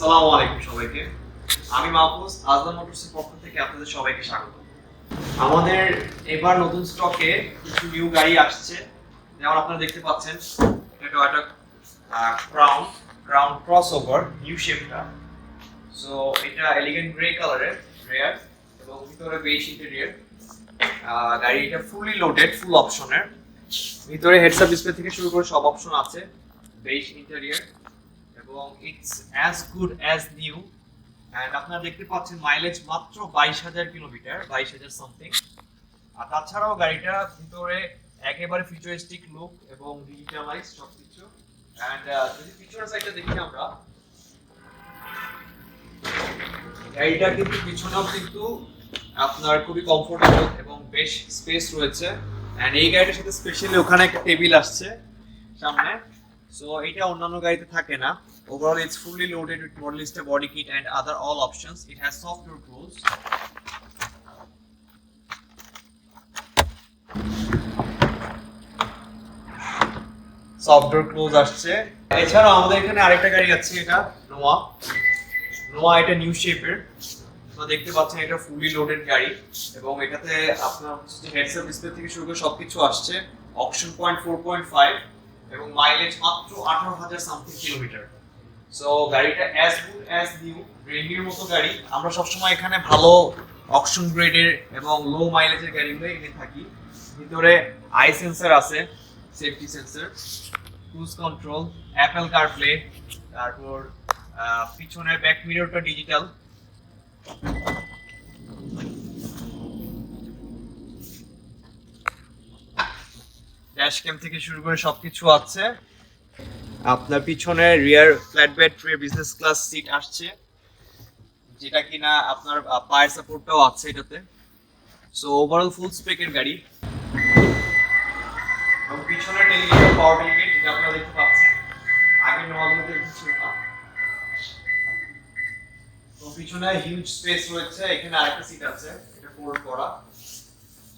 আসসালামু আলাইকুম সবাইকে। আমি মাহফুজ, আজমান মোটরসের পক্ষ থেকে আপনাদের সবাইকে স্বাগত। আমাদের এবার নতুন স্টকে কিছু নিউ গাড়ি আসছে। যেমন আপনারা দেখতে পাচ্ছেন, এটা Toyota crown crown crossover new শেপটা। সো এটা এলিগেন্ট গ্রে কালারের রেয়ার এবং ভিতরে বেশ ইন্টেরিয়র। গাড়িটা ফুলি লোডেড, ফুল অপশনের। ভিতরে হেডস আপ ডিসপ্লে থেকে শুরু করে সব অপশন আছে, বেশ ইন্টেরিয়র এবং it's as good as new. And আপনারা দেখতে পাচ্ছেন মাইলেজ মাত্র 22,000 কিলোমিটার, 22,000 সামথিং। আর তাছাড়াও গাড়িটা ভিতরে একেবারে ফিউচারিস্টিক লুক এবং ডিজিটালাইজ সবকিছু। এন্ড যদি পিছনের সাইডটা দেখি আমরা, গাড়িটা কিন্তু পিছনেও কিন্তু আপনার খুবই কমফোর্টেবল এবং বেশ স্পেস রয়েছে। এন্ড এই গাড়িটার সাথে স্পেশালি ওখানে একটা টেবিল আসছে সামনে। সো এটা অন্যান্য গাড়িতে থাকে না। Overall, it's fully loaded with Modelista body kit and other all options. It has soft door close. Soft door close আসছে। এছাড়াও আমাদের এখানে আরেকটা গাড়ি আছে, এটা নোয়া। নোয়া এটা নিউ শেপের। তো দেখতে পাচ্ছেন এটা ফুলি লোডেড গাড়ি এবং এটাতে আপনার হচ্ছে হেডস আপ ডিসপ্লে থেকে শুরু করে সবকিছু আসছে। অকশন পয়েন্ট 4.5 এবং মাইলেজ মাত্র 18,000 সামথিং কিলোমিটার। সো গাড়িটা as good as new, brand মতো গাড়ি। আমরা সবসময় এখানে ভালো অকশন গ্রেডের এবং লো মাইলেজের গাড়িগুলো এনে থাকি। ভিতরে আই সেন্সর আছে, safety sensor, cruise control, Apple CarPlay, তারপর পিছনের ব্যাক মিররটা ডিজিটাল। ড্যাশ ক্যাম থেকে শুরু করে সবকিছু আছে। আপনার পিছনে rear flat bed tray business class seat আসছে, যেটা কিনা আপনার পায়ের সাপোর্টটাও আছে এটাতে। সো ওভারঅল ফুল স্পেকের গাড়ি। এবং পিছনে টেলিভিশন পাওয়ার টেলিগেট, যেটা আপনারা দেখতে পাচ্ছেন, আগের নোয়াগুলোতে ছিল না। তো পিছনে হিউজ স্পেস রয়েছে, এখানে আরেকটা সিট আছে, এটা ফোল্ড করা।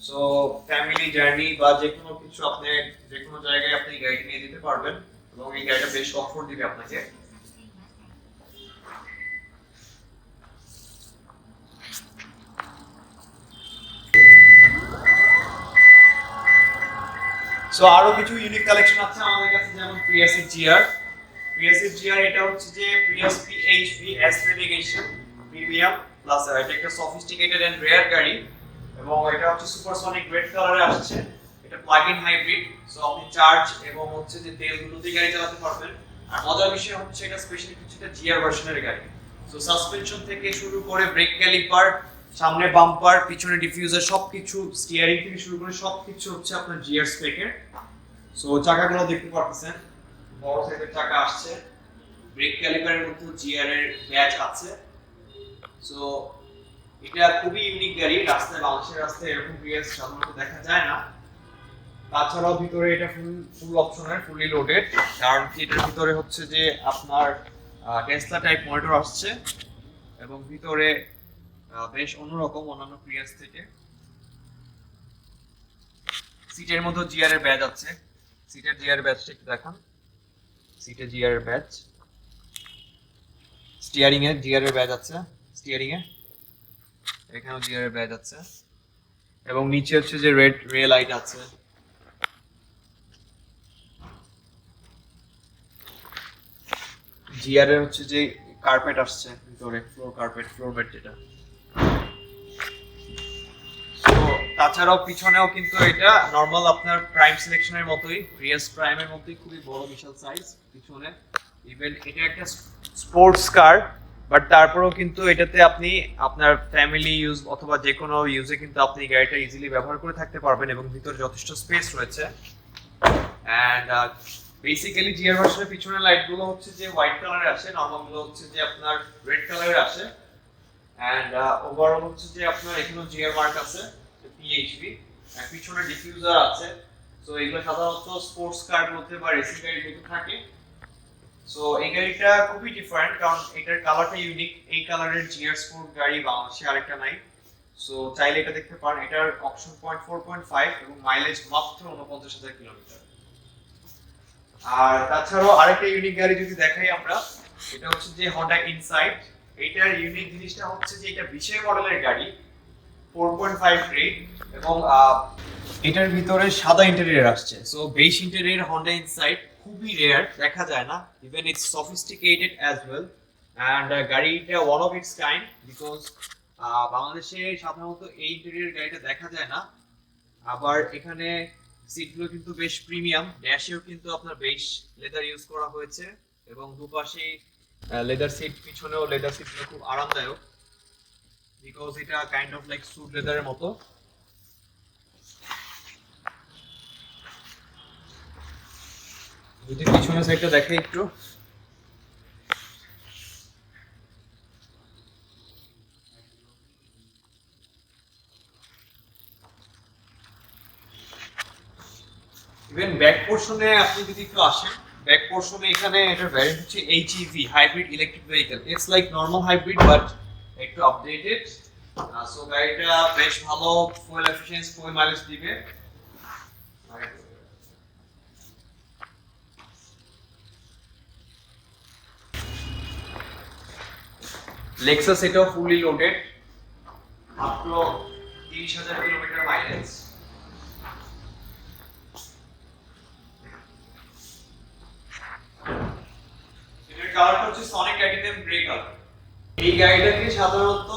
সো ফ্যামিলি জার্নি বা যে কোনো কিছু আপনি যে কোনো জায়গায় আপনি গাড়ি নিয়ে যেতে পারবেন এবং এই গাড়িটা বেশ কমফোর্ট দিবে আপনাকে। সো আরো কিছু ইউনিক কালেকশন আছে আমাদের কাছে, যেমন প্রিয়াসের জিআর। প্রিয়াসের জিআর এটা হচ্ছে যে Prius PHV S navigation premium plus. এটা একটা সফিস্টিকেটেড এন্ড রেয়ার গাড়ি এবং এটা হচ্ছে সুপারসনিক রেড কালারে আসছে। এটা প্লাগ ইন হাইব্রিড। সো আপনি চার্জ এবং হচ্ছে যে তেল দুটোতেই গাড়ি চালাতে পারবেন। আর মজার বিষয় হচ্ছে এটা স্পেশালি হচ্ছে এটা জিআর ভার্সনের গাড়ি। সো সাসপেনশন থেকে শুরু করে ব্রেক ক্যালিপার, সামনে বাম্পার, পিছনে ডিফিউজার, সবকিছু, স্টিয়ারিং থেকে শুরু করে সবকিছু হচ্ছে আপনার জিআর স্পেকের। সো চাকাগুলো দেখতে পাচ্ছেন, বড় সাইজের চাকা আসছে। ব্রেক ক্যালিপারের মধ্যে জিআর এর ব্যাচ আছে। সো এটা খুবই ইউনিক গাড়ি, রাস্তায় বাংলাদেশের রাস্তায় এরকম প্রিয়াস সাধারণত দেখা যায় না। তাছাড়াও ভিতরে এটা ফুল অপশনের, ফুলি লোডেড, কারণ কি এটার ভিতরে হচ্ছে যে আপনার টেসলা টাইপ মনিটর আসছে এবং ভিতরে বেশ অন্যরকম অন্যান্য প্রিয়াস থেকে। সিটের মধ্যে জিআর এর ব্যাজ আছে। সিটের জিআর ব্যাজটা একটু দেখান। সিটে জিআর এর ব্যাজ, স্টিয়ারিং এ জিআর এর ব্যাজ আছে, স্টিয়ারিং এ এখানেও জিআর এর ব্যাজ আছে এবং নিচে হচ্ছে যে রেড রে লাইট আছে। জিআর এর হচ্ছে যে কার্পেট আসছে ভিতরে, ফ্লোর কার্পেট, ফ্লোর বেড যেটা। তাছাড়াও পিছনেও কিন্তু এটা নরমাল আপনার প্রাইম সিলেকশনের মতোই, প্রিয়াস প্রাইমের মতোই খুবই বড় বিশাল সাইজ পিছনে। ইভেন এটা একটা স্পোর্টস কার, বাট তারপরেও কিন্তু এটাতে আপনি আপনার ফ্যামিলি ইউজ অথবা যে কোনো ইউজে কিন্তু আপনি গাড়িটা ইজিলি ব্যবহার করে থাকতে পারবেন এবং ভিতরে যথেষ্ট স্পেস রয়েছে। এন্ড বেসিক্যালি জিআর ভার্সনের পিছনের লাইটগুলো হচ্ছে যে হোয়াইট কালারের আসে, নরমালগুলো হচ্ছে যে আপনার রেড কালারের আসে। এন্ড ওভারঅল হচ্ছে যে আপনার এখানেও জিআর মার্ক আছে, পিএইচভি, আর পিছনে ডিফিউজার আছে। সো এগুলো সাধারণত স্পোর্টস কারগুলোতে বা রেসিং গাড়িগুলোতে থাকে। সো এই গাড়িটা খুবই ডিফারেন্ট, কারণ এটার কালারটা ইউনিক। এই কালারের জিআর স্পোর্ট গাড়ি বাংলাদেশে আরেকটা নাই। সো চাইলে এটা দেখতে পারেন। এটার অপশন পয়েন্ট 4.5 এবং মাইলেজ মাত্র 49,000 কিলোমিটার। আর তাছাড়াও আরেকটা ইউনিক গাড়ি যদি দেখাই আমরা, এটা হচ্ছে যে Honda Insight। এটার ইউনিক জিনিসটা হচ্ছে যে এটা 20 মডেলের গাড়ি, 4.5 গ্রেড, এবং এটার ভিতরে সাদা ইন্টেরিয়র আসছে। So beige interior Honda Insight খুবই রেয়ার, দেখা যায় না। Even it's sophisticated as well, and গাড়িটা one of its kind, because বাংলাদেশে সাধারণত এই ইন্টেরিয়র গাড়িটা দেখা যায় না। আবার এখানে সিটগুলো কিন্তু বেশ প্রিমিয়াম, ড্যাশেও কিন্তু আপনার বেশ লেদার ইউজ করা হয়েছে, এবং দুপাশে লেদার সিট, পিছনেও লেদার সিটগুলো খুব আরামদায়ক, বিকজ এটা কাইন্ড অফ লাইক স্যুট লেদারের মতো। যদি পিছনের সাইডটা দেখে একটু, ইভেন ব্যাক পোর্শনে আপনি যদি একটু আসেন, ব্যাক পোর্শনে এখানে এটার ভ্যারিয়েন্ট হচ্ছে HEV, hybrid electric vehicle. It's like normal hybrid but একটু আপডেটেড। সো গাড়িটা বেশ ভালো ফুয়েল এফিশিয়েন্সি, ফুয়েল মাইলেজ দিবে। লেক্সাস এটাও ফুলি লোডেড, মাত্র 30,000 কিলোমিটার মাইলেজ। এটার কালারটা হচ্ছে সনিক টাইটানিয়াম গ্রে কালার। এই গাড়িটাকে সাধারণত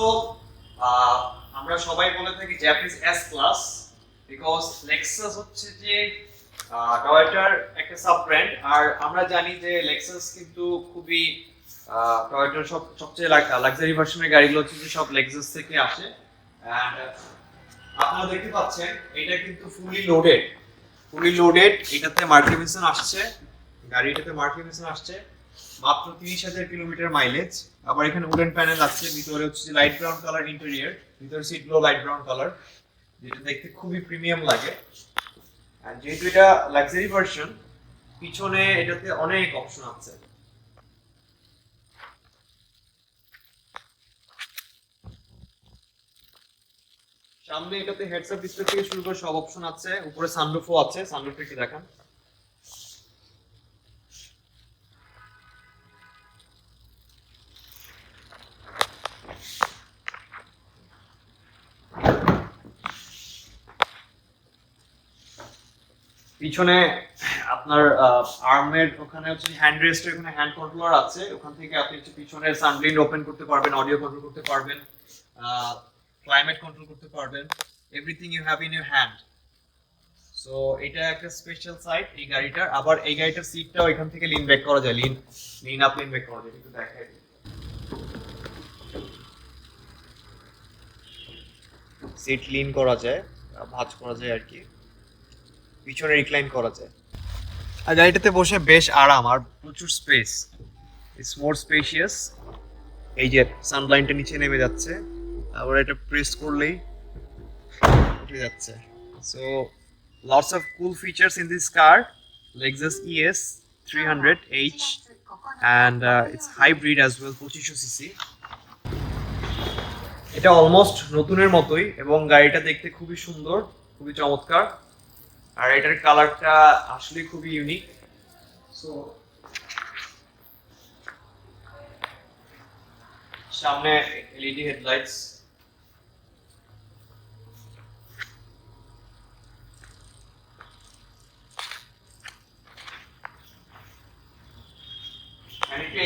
আমরা সবাই বলে থাকি Japanese S class, because Lexus হচ্ছে যে টয়োটার একটা সাব ব্র্যান্ড। আর আমরা জানি যে লেক্সাস কিন্তু খুবই টয়োটার সবচেয়ে লাক্সারি ভার্সনের গাড়িগুলো হচ্ছে যে সব লেক্সাস থেকে আসে। এন্ড আপনারা দেখতে পাচ্ছেন এটা কিন্তু ফুলি লোডেড, এটাতে মার্ক ডেভিডসন আসছে, গাড়িটাতে মার্ক ডেভিডসন আসছে, মাত্র 30,000 কিলোমিটার মাইলেজ। আবার এখানে উডেন প্যানেল আছে, ভিতরে হচ্ছে যে লাইট ব্রাউন কালার ইন্টেরিয়র, ভিতরে সিটগুলো লাইট ব্রাউন কালার, যেটা দেখতে খুবই প্রিমিয়াম লাগে। আর যেহেতু এটা লাক্সারি ভার্সন, পিছনে এটাতে অনেক অপশন আছে। সামনে এটাতে হেডস আপ ডিসপ্লে থেকে শুরু করে সব অপশন আছে, উপরে সানরুফও আছে। সানরুফটা কি দেখান। পিছনে আপনার আর্মের ওখানে হচ্ছে হ্যান্ড রেস্টের, ওখানে হ্যান্ড কন্ট্রোলার আছে, ওখান থেকে আপনি হচ্ছে পিছনের সানগ্লিন ওপেন করতে পারবেন, অডিও কন্ট্রোল করতে পারবেন, ক্লাইমেট কন্ট্রোল করতে পারবেন, everything you have in your hand. So এটা একটা স্পেশাল সাইড এই গাড়িটার। আবার এই গাড়িটার সিটটাও এখান থেকে লিন ব্যাক করা যায়, লিন আপ লিন ব্যাক করা যায়, একটু দেখাই। সিট লিন করা যায়, ভাঁজ করা যায় আর কি, পিছনে রিক্লাইন করা যায়। আর গাড়িটাতে বসে বেশ আরাম, আর প্রচুর স্পেস, ইটস মোর স্পেশিয়াস। এই যে সানলাইনটা নিচে নেমে যাচ্ছে, আবার এটা প্রেস করলেই উঠে যাচ্ছে। So lots of cool features in this car, Lexus ES 300h, and it's hybrid as well, 2500 cc। এটা অলমোস্ট নতুনের মতোই, এবং গাড়িটা দেখতে খুবই সুন্দর, খুবই চমৎকার। আর এটার কালারটা আসলে খুবই ইউনিক। সো সামনে এলইডি হেডলাইটস,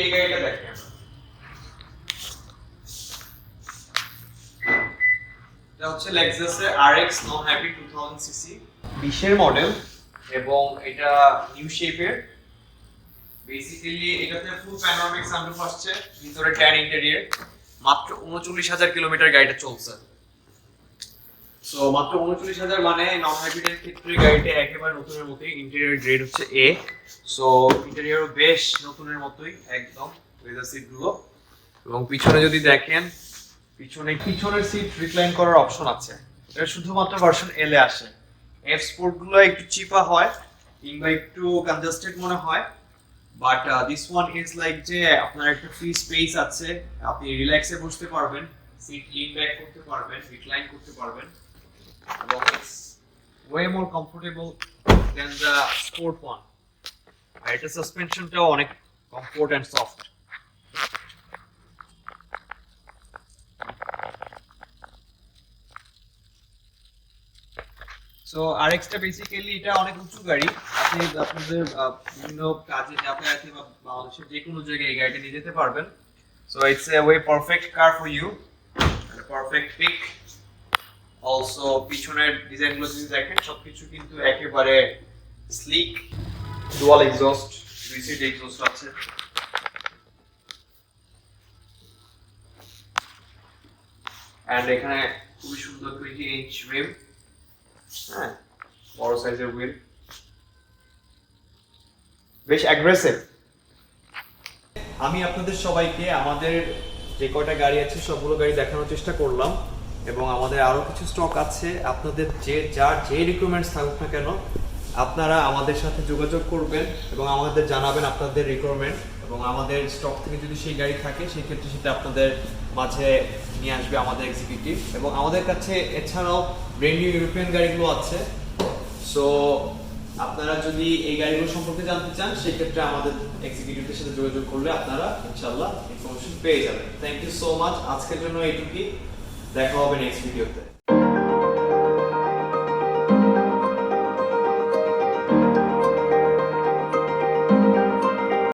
এই গাড়িটা দেখেন, এটা হচ্ছে লেক্সাসের RX non hybrid 2000 CC, 20 model, এবং এটা নিউ শেপের। বেসিক্যালি এটাতে ফুল প্যানোরামিক সানরুফ আসছে, ভিতরে ট্যান ইন্টেরিয়র। মাত্র 39,000 কিলোমিটার গাড়িটা চলছে। সো মাত্র 39,000 মানে নন হাইব্রিডের ক্ষেত্রে গাড়িটা একেবারে নতুনের মতোই। ইন্টেরিয়র গ্রেড হচ্ছে A, সো ইন্টেরিয়রও বেশ নতুনের মতোই একদম, লেদার সিটগুলো। এবং পিছনে যদি দেখেন, পিছনের সিট রিক্লাইন করার অপশন আছে। এটা শুধুমাত্র ভার্সন L এ আসে। F স্পোর্ট গুলো একটু চিপা হয় কিংবা একটু কনজাস্টেড মনে হয়, but this one is like যে আপনার একটা ফ্রি স্পেস আছে, আপনি রিল্যাক্সে বসতে পারবেন, সিট লিন ব্যাক করতে পারবেন, রিক্লাইন করতে পারবেন, এবং it's way more comfortable than the sport one. আর এটা সাসপেনশনটাও অনেক কমফোর্ট অ্যান্ড সফট। সো আরএক্সটা বেসিক্যালি এটা অনেক উঁচু গাড়ি, আপনি আপনাদের বিভিন্ন কাজে যাতায়াতে বা বাংলাদেশের যে কোনো জায়গায় এই গাড়িটা নিয়ে যেতে পারবেন। So it's a way perfect car for you, perfect pick. Also পিছনের ডিজাইনগুলো যদি দেখেন সবকিছু কিন্তু একেবারে স্লিক, ডুয়াল এক্সস্ট, দুই সাইড এক্সস্ট আছে। এন্ড এখানে খুবই সুন্দর 20 ইঞ্চ রিম, হ্যাঁ বড় সাইজের হুইল, বেশ অ্যাগ্রেসিভ। আমি আপনাদের সবাইকে আমাদের যে কয়টা গাড়ি আছে সবগুলো গাড়ি দেখানোর চেষ্টা করলাম, এবং আমাদের আরো কিছু স্টক আছে। আপনাদের যার যে রিকোয়ারমেন্টস থাকুক না কেন, আপনারা আমাদের সাথে যোগাযোগ করবেন এবং আমাদের জানাবেন আপনাদের রিকোয়ারমেন্ট, এবং আমাদের স্টক থেকে যদি সেই গাড়ি থাকে সেই ক্ষেত্রে সেটা আপনাদের মাঝে নিয়ে আসবে আমাদের এক্সিকিউটিভ। এবং আমাদের কাছে এছাড়াও ব্র্যান্ড নিউ ইউরোপিয়ান গাড়িগুলো আছে। সো আপনারা যদি এই গাড়িগুলো সম্পর্কে জানতে চান সেই ক্ষেত্রে আমাদের এক্সিকিউটিভের সাথে যোগাযোগ করলে আপনারা ইনশাআল্লাহ ইনফরমেশন পেয়ে যাবেন। থ্যাংক ইউ সো মাচ, আজকের জন্য এইটুকুই, দেখা হবে নেক্সট ভিডিওতে।